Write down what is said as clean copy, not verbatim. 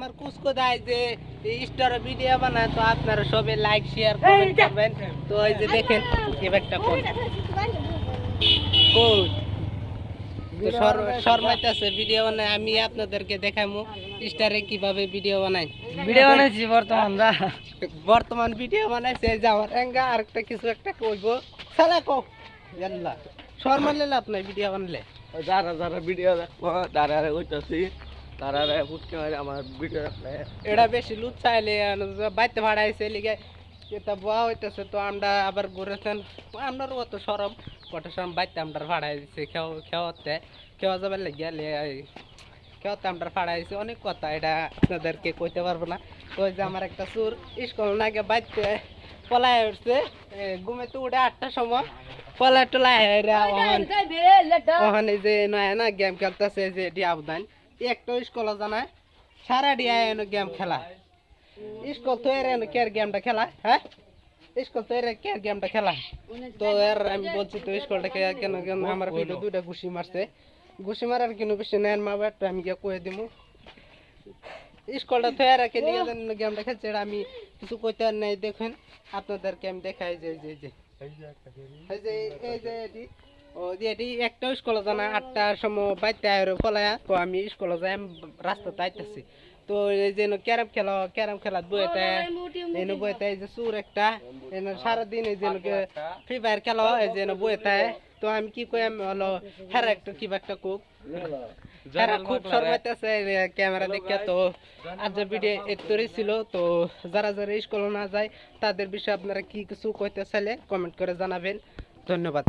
আমার কুসকো দায় যে স্টার ভিডিও বানায়, তো আপনারা সবাই লাইক শেয়ার কমেন্ট করবেন। তো এই যে দেখেন কি একটা কোন তো শর্মাইতেছে ভিডিও বানায়, আমি আপনাদেরকে দেখামু স্টারে কিভাবে ভিডিও বানায়। ভিডিও বানাইছি বর্তমান ভিডিও বানাইছে যে আমার এঙ্গা আরেকটা কিছু একটা কইব সালা কো ইয়াল্লা শর্মালে লাভ নাই ভিডিও বানালে। যারা যারা ভিডিও দেখবো তারা কইতাছি তারা ফুটকে মারে আমার ভিডিও দেখলে এটা বেশি লুট চাইলে বাইতে ভাড়াইছে লিগে এটা বয়া হইতেছে। তো আমরা আবার ঘুরেছেন আপনার অত সরম কত সরম বাইতে আমরা ভাড়াই দিচ্ছে খেওয়া যাবার লেগে খেওয়াতে আমরা ভাড়াইছে অনেক কথা, এটা আপনাদেরকে কইতে পারবো না। তো ওই যে আমার একটা সুর স্কুল নাগে বাইতে পলায় উঠছে ঘুমে তো উঠে 8টার সময় পলায় টলায় ওখানে যে নয় না গেম খেলতেছে যে ডিয়াবদান একটা স্কুলে জানায় সারা ডিয়া এনে গেম খেলা স্কুল তো এর কেয়ার গেমটা খেলা। হ্যাঁ স্কুল তো এর কেয়ার গেমটা খেলা। তো এর আমি বলছি তো স্কুলটা কেন কেন আমার ভিডিও 2টা ঘুষি মারছে, ঘুষি মারার কিন্তু বেশি নেন মা বাট আমি গিয়ে কয়ে দিমু স্কুলটা তো এর নিয়ে গেমটা খেলছে। এটা আমি কিছু কইতে নাই, দেখেন আপনাদেরকে আমি দেখাই যে এই যে এই যে এটি ও এটি একটা স্কুলে জানা 8টার সময় বাইতে আর ফলায়া। তো আমি স্কুলে যাই রাস্তাতে আইতেছি। তো এই যে ক্যারাম খেলা বইতে এনে বইতে এই যে সুর একটা এনে সারাদিন এই যে ফ্রি ফায়ার খেলা এই যে বইতে। তো আমি কি কই আমি হলো হ্যাঁ একটা কিবা একটা কুক যারা খুব শর্মাইতেছে ক্যামেরা দেখে। তো আজ ভিডিও এতই ছিল। তো যারা যারা স্কুলে না যায় তাদের বিষয়ে আপনারা কি কিছু কইতে চাইলে কমেন্ট করে জানাবেন। ধন্যবাদ।